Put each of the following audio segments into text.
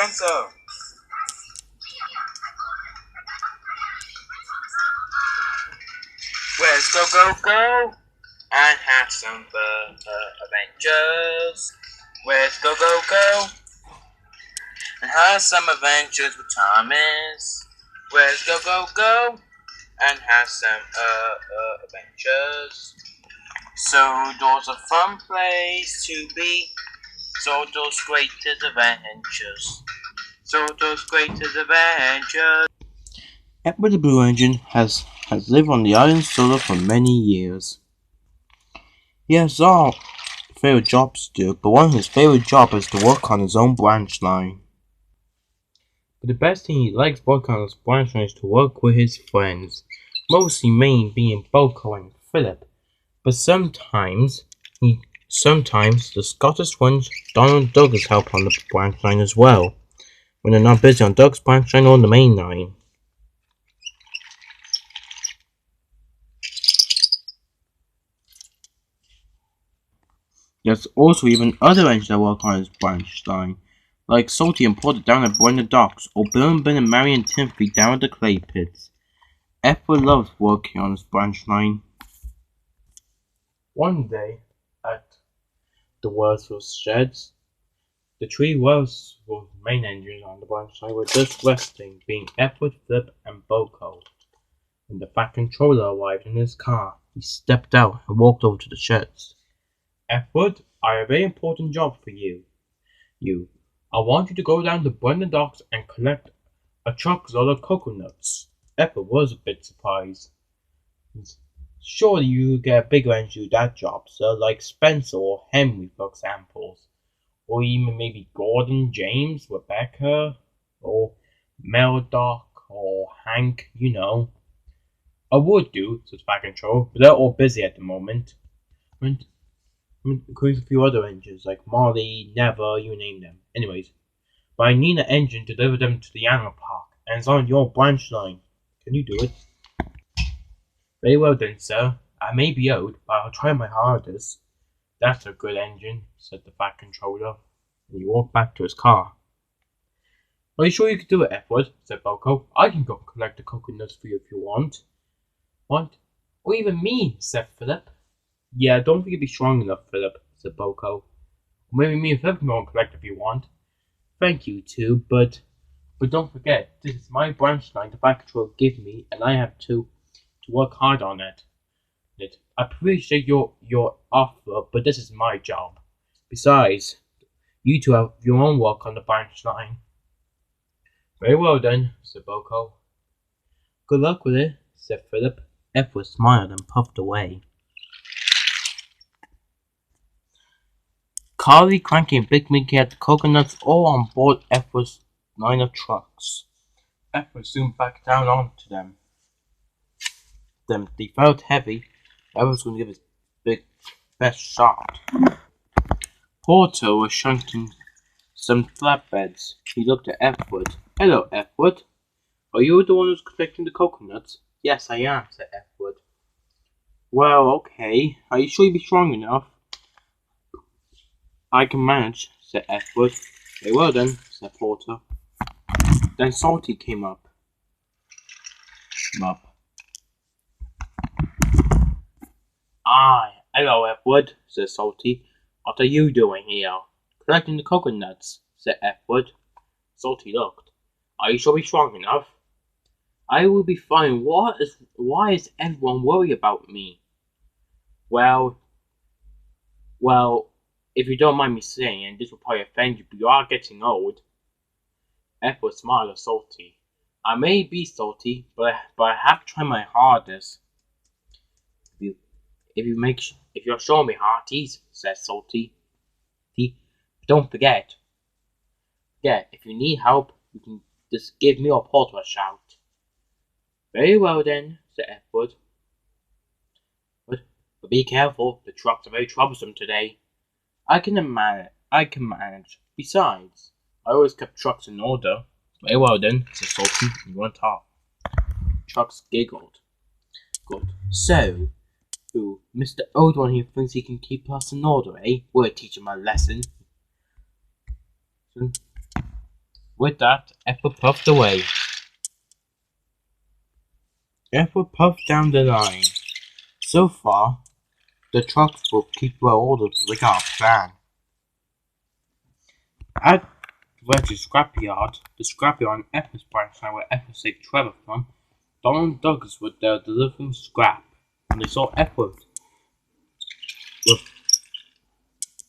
Spencer. Let's go and have some adventures. Let's go and have some adventures with Thomas. Let's go and have some adventures. Sodor's a fun place to be. Sodor's greatest adventures. Sodor's greatest adventures. Emmett the Blue Engine has lived on the island Sodor for many years. He has all favorite jobs to do, but one of his favorite jobs is to work on his own branch line. But the best thing he likes working on his branch line is to work with his friends, mostly main being Boko and Philip. But sometimes the Scottish ones, Donald and Douglas help on the branch line as well, when they're not busy on Doug's branch line or the main line. There's also even other engines that work on his branch line, like Salty and Porter down at Brenda Docks, or Bill and Ben and Mary and Timothy down at the clay pits. Edward loves working on his branch line. One day, at the Wordsworth sheds, the three Wordsworth main engines on the branch line were just resting, being Edward, Flip, and Boko. When the Fat Controller arrived in his car, he stepped out and walked over to the sheds. Edward, I have a very important job for you. I want you to go down to Brenda Docks and collect a truckload of coconuts. Edward was a bit surprised. Surely you get a bigger engine to do that job, sir, like Spencer or Henry, for example. Or even maybe Gordon, James, Rebecca, or Meldoc, or Hank, you know. I would do, said Fat Control, but they're all busy at the moment. Including a few other engines, like Molly, Never, you name them. Anyways, but I need an engine to deliver them to the animal park, and it's on your branch line. Can you do it? Very well then, sir. I may be old, but I'll try my hardest. That's a good engine, said the Fat Controller, and he walked back to his car. Are you sure you can do it, Edward? Said Boko. I can go collect the coconuts for you if you want. What? Or even me, said Philip. Yeah, don't think you'd be strong enough, Philip, said Boko. Or maybe me and Philip can go and collect if you want. Thank you, too, but don't forget, this is my branch line the Fat Controller gave me, and I have to work hard on it. I appreciate your offer, but this is my job. Besides, you two have your own work on the branch line. Very well then, said Boko. Good luck with it, said Philip. Edward smiled and puffed away. Carly, Cranky, and Big Mickey had the coconuts all on board Edward's line of trucks. Edward soon backed down onto them. They felt heavy. Edward was going to give his best shot. Porter was shunting some flatbeds. He looked at Edward. Hello, Edward. Are you the one who's collecting the coconuts? Yes, I am, said Edward. Well, okay. Are you sure you'll be strong enough? I can manage, said Edward. Very well then, said Porter. Then Salty came up. Hello, Edward, said Salty. What are you doing here? Collecting the coconuts, said Edward. Salty looked. Are you sure you're strong enough? I will be fine. Why is everyone worried about me? Well, if you don't mind me saying, and this will probably offend you, but you are getting old. Edward smiled at Salty. I may be salty, but I have to try my hardest. If you're showing me hearties, said Salty. Don't forget. Yeah, if you need help, you can just give me or Porter a shout. Very well then, said Edward. But be careful, the trucks are very troublesome today. I can manage. Besides, I always kept trucks in order. Very well then, said Salty, and went off. Trucks giggled. Good. So, Mr. Old One here thinks he can keep us in order, eh? We'll teach him a lesson. With that, Edward puffed away. Edward puffed down the line. So far, the trucks will keep well ordered, but they got a plan. At Reggie's scrapyard, the scrapyard on Epis branch line where Epis saved Trevor from, Donald and Douglas were there delivering scrap, and they saw Edward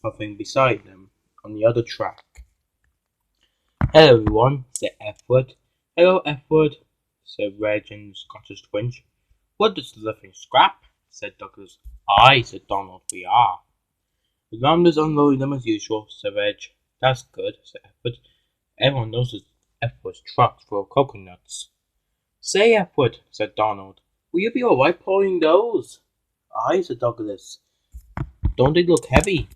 puffing beside them on the other track. "Hello, everyone," said Edward. "Hello, Edward," said Reg and Scottish Twinge. "We're just delivering scrap," said Douglas. "Aye," said Donald, "we are." "The Ramblers unloading them as usual," said Reg. "That's good," said Edward. "Everyone knows that Edward's truck's full of coconuts." "Say, Edward," said Donald, "will you be alright pulling those?" "Aye," said Douglas. "Don't they look heavy?"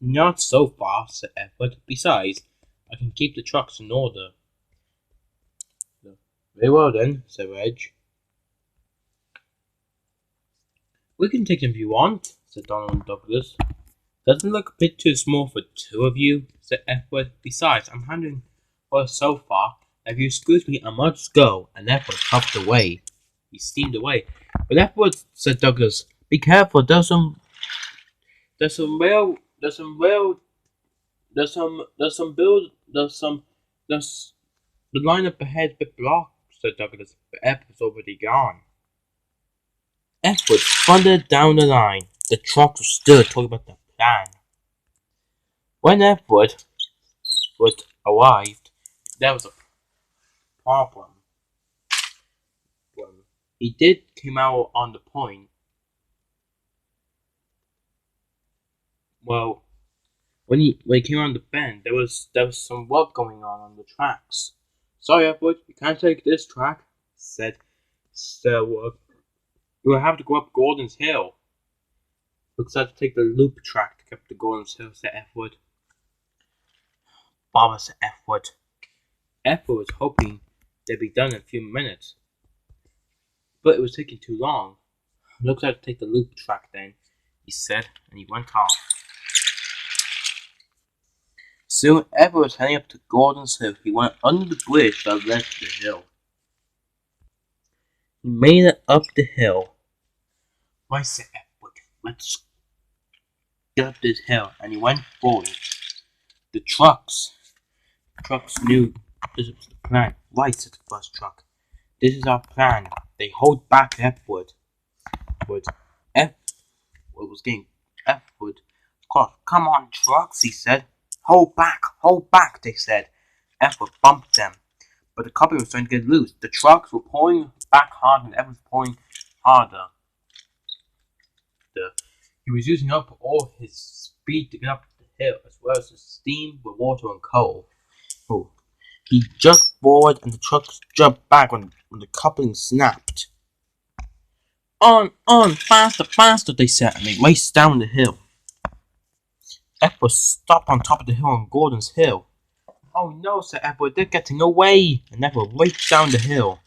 "Not so far," said Edward. "Besides, I can keep the trucks in order." "Very well then," said Reg. "We can take them if you want," said Donald and Douglas. "Doesn't it look a bit too small for two of you?" said Edward. "Besides, I'm handling for so far. If you excuse me, I must go." And Edward puffed away. He steamed away. "But Edward," said Douglas, "be careful. There's some the line up ahead a bit blocked," said Douglas, but Edward's already gone. Edward thundered down the line. The truck was still talking about the plan. When Edward arrived, there was a problem. He did come out on the point. Well, when he came on the bend, there was some work going on the tracks. "Sorry, Edward, you can't take this track," said Sir Work. "You'll have to go up Gordon's Hill." "Looks like to take the loop track to get up to Gordon's Hill," said Edward. "Bother," said Edward. Edward was hoping they'd be done in a few minutes, but it was taking too long. "Looks like to take the loop track then," he said, and he went off. Soon Edward was heading up to Gordon's Hill. He went under the bridge that led to the hill. He made it up the hill. "Right," said Edward, "let's get up this hill," and he went forward. The trucks knew this was the plan. "Right," said the first truck. "This is our plan." They hold back Edward. Edward was getting Edward. "Come on, trucks," he said. Hold back, they said. Edward bumped them, but the coupling was starting to get loose. The trucks were pulling back hard and Edward was pulling harder. He was using up all his speed to get up the hill, as well as the steam with water and coal. He jerked forward and the trucks jumped back when the coupling snapped. On, faster, they said, and they raced down the hill. Edward stopped on top of the hill on Gordon's Hill. "Oh no," said Edward, "they're getting away," and Edward raced down the hill.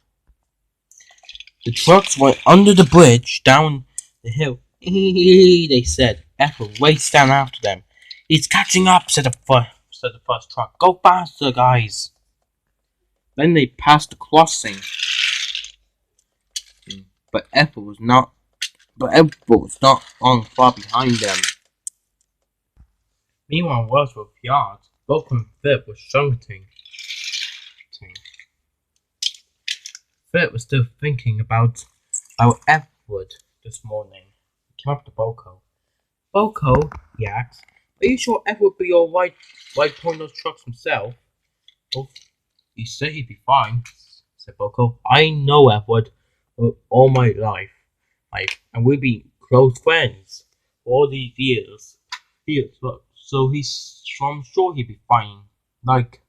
The trucks went under the bridge down the hill. They said. Edward raced down after them. "He's catching up," said the first truck. "Go faster, guys." Then they passed the crossing. But Edward was not long far behind them. Meanwhile, Wordsworth Yard, both and Philip were shouting. Philip was still thinking about Edward this morning. He came up to Boko. "Boko," he asked, "are you sure Edward would be alright pulling those trucks himself?" "Oh, he said he'd be fine," said Boko. "I know Edward all my life, and we've been close friends for all these years. So I'm sure he'd be fine. Like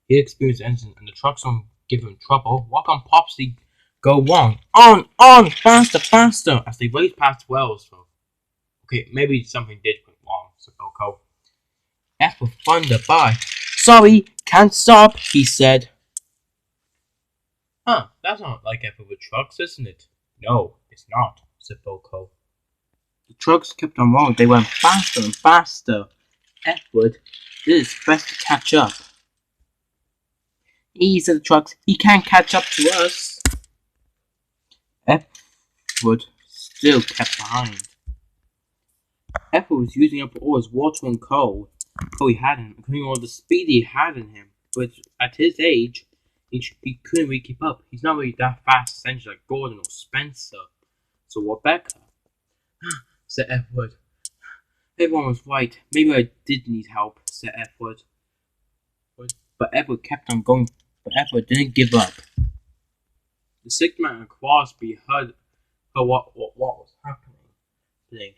he experienced anything, and the trucks don't give him trouble. What can Popsy go wrong?" On, faster, as they raced past Wells. Okay, maybe something did go wrong, said Boko. Edward thundered by. "Sorry, can't stop," he said. "Huh, that's not like Edward with trucks, isn't it?" "No, it's not," said Boko. The trucks kept on rolling. They went faster and faster. Edward did his best to catch up. Easy, the trucks. He can't catch up to us. Edward still kept behind. Edward was using up all his water and coal he had in him, including all the speed he had in him. But at his age, he couldn't really keep up. He's not really that fast, essentially, like Gordon or Spencer. So what better? Said Edward. Everyone was right. Maybe I did need help, said Edward. But Edward kept on going. But Edward didn't give up. The sick man and Crosby heard what was happening.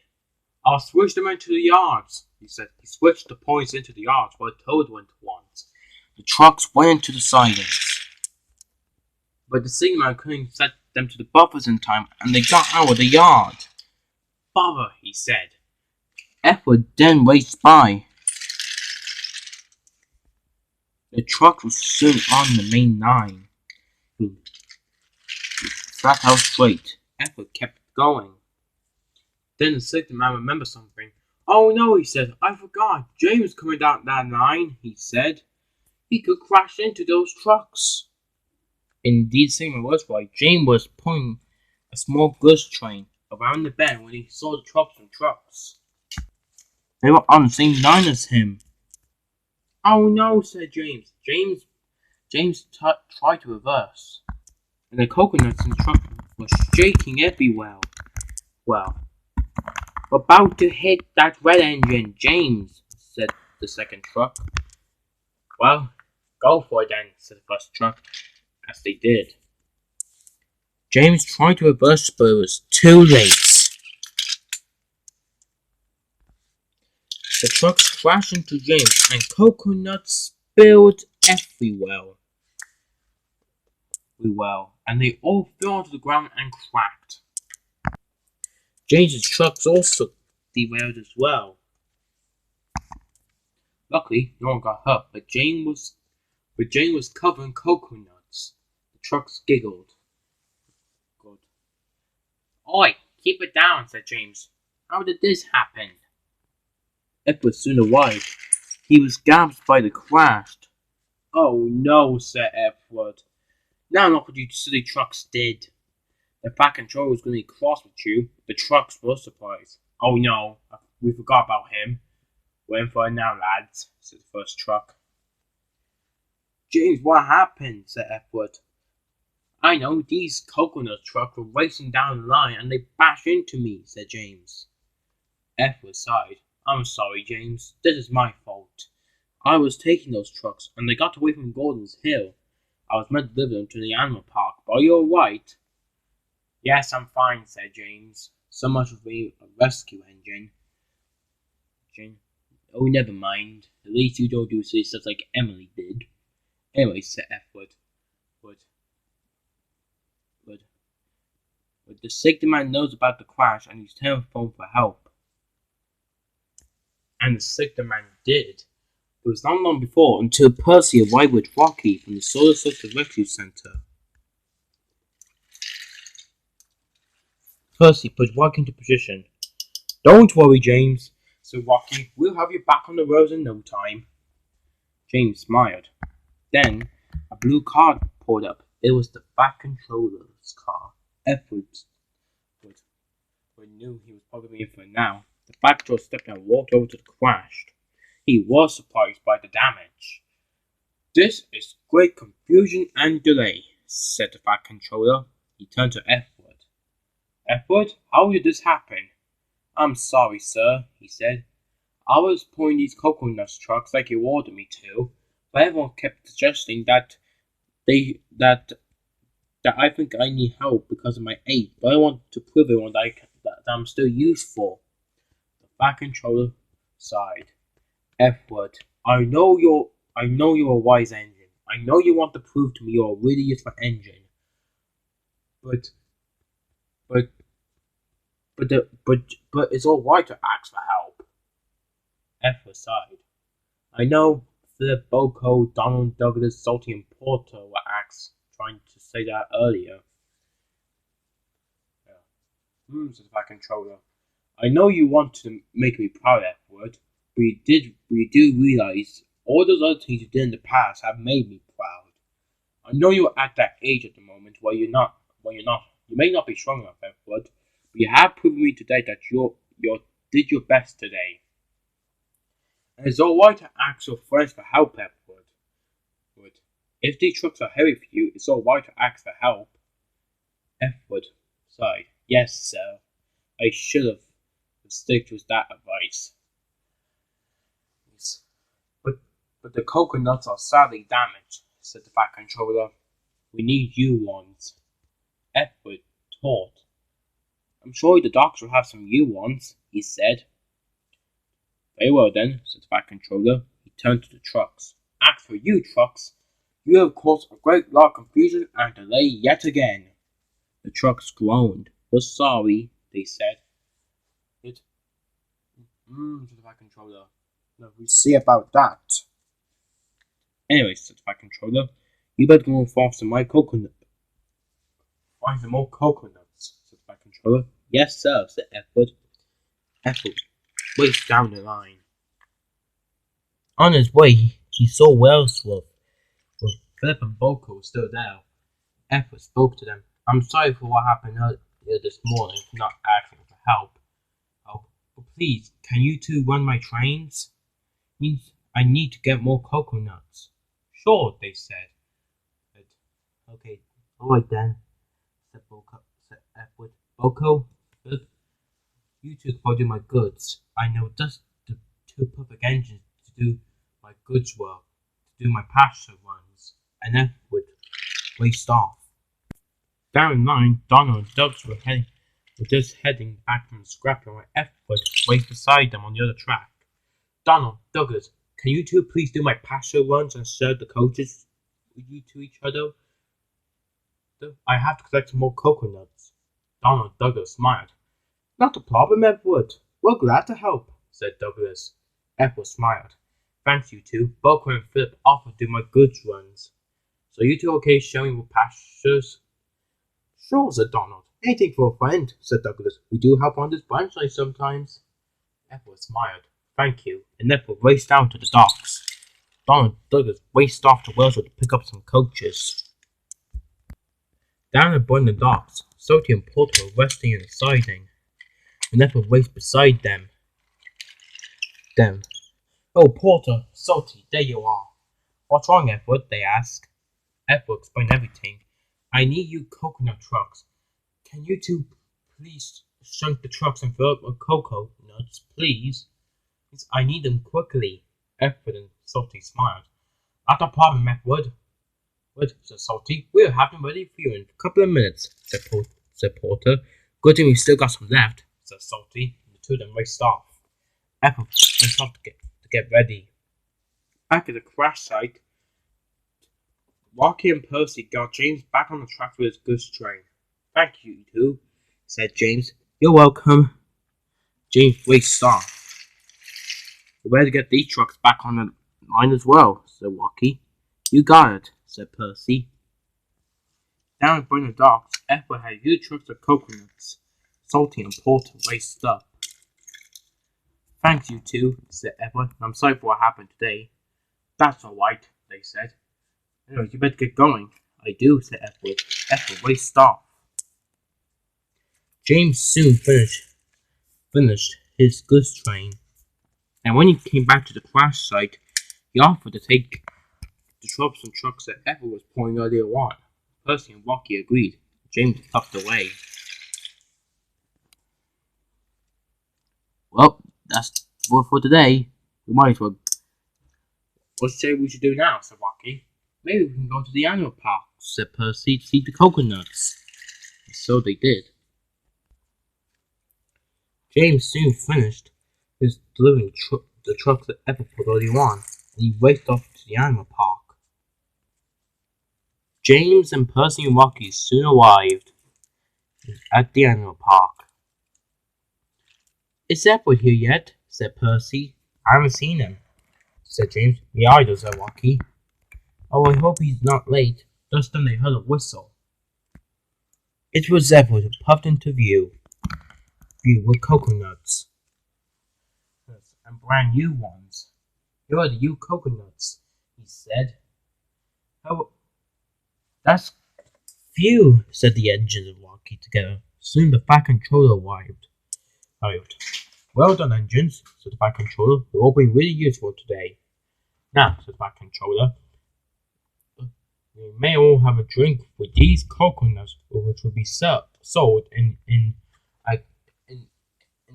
I'll switch them into the yards, he said. He switched the points into the yards while Toad went once. The trucks went into the sidings. But the sick man couldn't set them to the buffers in time, and they got out of the yard. Bother, he said. Edward then raced by. The truck was soon on the main line. Flat out straight. Edward kept going. Then the sick man remembered something. Oh no, he said. I forgot. James was coming down that line, he said. He could crash into those trucks. Indeed, Sigmund was right. James was pulling a small goods train around the bend when he saw the trucks. They were on the same line as him. Oh no, said James. James tried to reverse, and the coconuts in the truck were shaking everywhere. Well, we're about to hit that red engine, James, said the second truck. Well, go for it then, said the first truck, as they did. James tried to reverse, but it was too late. The trucks crashed into James, and coconuts spilled everywhere. And they all fell onto the ground and cracked. James's trucks also derailed as well. Luckily, no one got hurt, but Jane was covered in coconuts. The trucks giggled. Good. Oi, keep it down, said James. How did this happen? Edward soon arrived. He was gasped by the crash. Oh no, said Edward. Now look what you silly trucks did. The fat controller was going to be cross with you. The trucks were surprised. Oh no, we forgot about him. We're in for it now, lads, said the first truck. James, what happened? Said Edward. I know, these coconut trucks were racing down the line and they bashed into me, said James. Edward sighed. I'm sorry, James. This is my fault. I was taking those trucks and they got away from Gordon's Hill. I was meant to deliver them to the animal park, but are you alright? Yes, I'm fine, said James. So much for being a rescue engine. Oh, never mind. At least you don't do silly stuff like Emily did. Anyway, said Edward. But the sick man knows about the crash and he's telephoned for help. And the sick man did. It was not long before until Percy arrived with Rocky from the Sodor Rescue Center. Percy put Rocky into position. Don't worry, James, said Rocky. We'll have you back on the road in no time. James smiled. Then a blue car pulled up. It was the Fat Controller's car. Edward knew he was probably in for it now. The Fat Controller stepped and walked over to the crash. He was surprised by the damage. This is great confusion and delay, said the Fat Controller. He turned to Edward. Edward, how did this happen? I'm sorry, sir, he said. I was pulling these coconut trucks like you ordered me to, but everyone kept suggesting that I think I need help because of my age, but I want to prove everyone that I'm still useful. The Fat Controller sighed. Edward, I know you're a wise engine. I know you want to prove to me you're a really useful engine. But it's all right to ask for help. Edward sighed. I know Philip, Boko, Donald, Douglas, Salty, and Porter were trying to say that earlier. Said the Fat Controller. I know you want to make me proud, Edward. We do realize all those other things you did in the past have made me proud. I know you're at that age at the moment where you may not be strong enough, Edward, but you have proven me today that you did your best today. And it's alright to ask your friends for help, Edward. But if these trucks are heavy for you, it's alright to ask for help. Edward sighed. Yes, sir. I should have stuck with that advice. But the coconuts are sadly damaged, said the Fat Controller. We need new ones. Edward thought. I'm sure the doctor will have some new ones, he said. Very well then, said the Fat Controller. He turned to the trucks. As for you trucks, you have caused a great lot of confusion and delay yet again. The trucks groaned. We're sorry, they said. Said the Fat Controller. No, we'll see about that. Anyway, said the Fat Controller, you better go and find some more coconut. Find some more coconuts, said the Fat Controller. Yes, sir, said Edward. Edward raced down the line. On his way, he saw Wellsworth, with Philip and Boko still there. Edward spoke to them. I'm sorry for what happened earlier this morning for not asking for help. But please, can you two run my trains? I need to get more coconuts. Sure, they said. But, okay, alright then, said Edward. Boko, Philip, you two can do my goods. I know just the two perfect engines to do my goods work, to do my pasture runs. And Edward raced off. Down the line, Donald and Douglas were just heading back from the scrapyard where Edward raced beside them on the other track. Donald, Douglas, can you two please do my pasture runs and share the coaches with you to each other? I have to collect some more coconuts. Donald and Douglas smiled. Not a problem, Edward. We're glad to help, said Douglas. Edward smiled. Thanks, you two. Boko and Philip offered to do my goods runs. So you two okay showing your pastures? Sure, said Donald. Anything for a friend, said Douglas. We do help on this branch line sometimes. Edward smiled. Thank you. And Edward raced down to the docks. Donald and Douglas raced off to Wellsworth to pick up some coaches. Down at the docks, Salty and Porter were resting in the siding. And Edward raced beside them. Oh, Porter, Salty, there you are. What's wrong, Edward? They asked. Edward explained everything. I need you coconut trucks. Can you two please shrink the trucks and fill up with cocoa nuts, please? I need them quickly. Edward and Salty smiled. Not a problem, Edward. Said Salty. We'll have them ready for you in a couple of minutes, said Porter. Good thing we still got some left, said Salty. And the two of them raced off. Edward went off to get ready. Back at the crash site, Rocky and Percy got James back on the track with his goods train. Thank you, you two, said James. You're welcome. James raced off. We better get these trucks back on the line as well, said Rocky. You got it, said Percy. Down at the docks, Edward had huge trucks of coconuts. Salty and Porter raced up. Thanks, you two, said Edward. I'm sorry for what happened today. That's all right, they said. Anyway, you better get going. I do, said Edward. Edward raced off. James soon finished his goods train, and when he came back to the crash site, he offered to take the trucks that Edward was pouring earlier on. Percy and Rocky agreed. James puffed away. Well, that's all for today. We might as well. What say we should do now, said Rocky. Maybe we can go to the animal park, said Percy, to see the coconuts. And so they did. James soon finished his delivering the trucks that Edward put earlier on, and he raced off to the animal park. James and Percy and Rocky soon arrived at the animal park. Is Edward here yet? Said Percy. I haven't seen him, said James. Me either, said Rocky. Oh, I hope he's not late. Just then they heard a whistle. It was Edward who puffed into view with coconuts. And brand new ones. Here are the new coconuts, he said. That's phew, said the engine and Rocky together. Soon the Fat Controller arrived. Well done, engines, said the Fat Controller. You've all been really useful today. Now, said the Fat Controller, we may all have a drink with these coconuts, which will be sold uh, in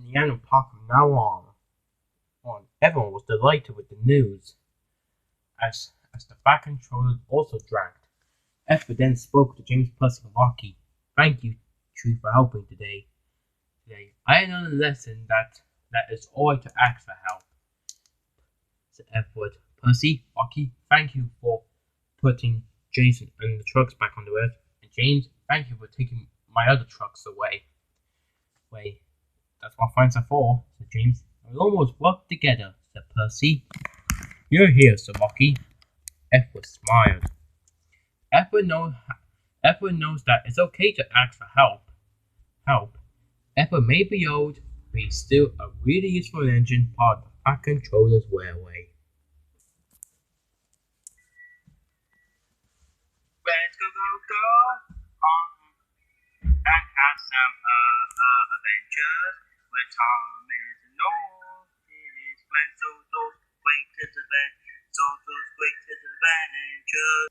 the animal park from now on. Everyone was delighted with the news, as the Fat Controller also drank. Esther then spoke to James, Pussy, and Rocky. Thank you, Tree, for helping today. I learned a lesson that it's alright to ask for help, said Edward. Pussy, Rocky, thank you for putting Jason and the trucks back on the road. And James, thank you for taking my other trucks away. Wait, that's what friends are for, said James. We almost worked together, said Percy. You're here, said Rocky. Edward smiled. Edward knows that it's okay to ask for help. Edward may be old, but he's still a really useful engine part of the Fat Controller's railway. Let's go and have some adventures with Thomas and Owen. When Sodor's greatest adventures.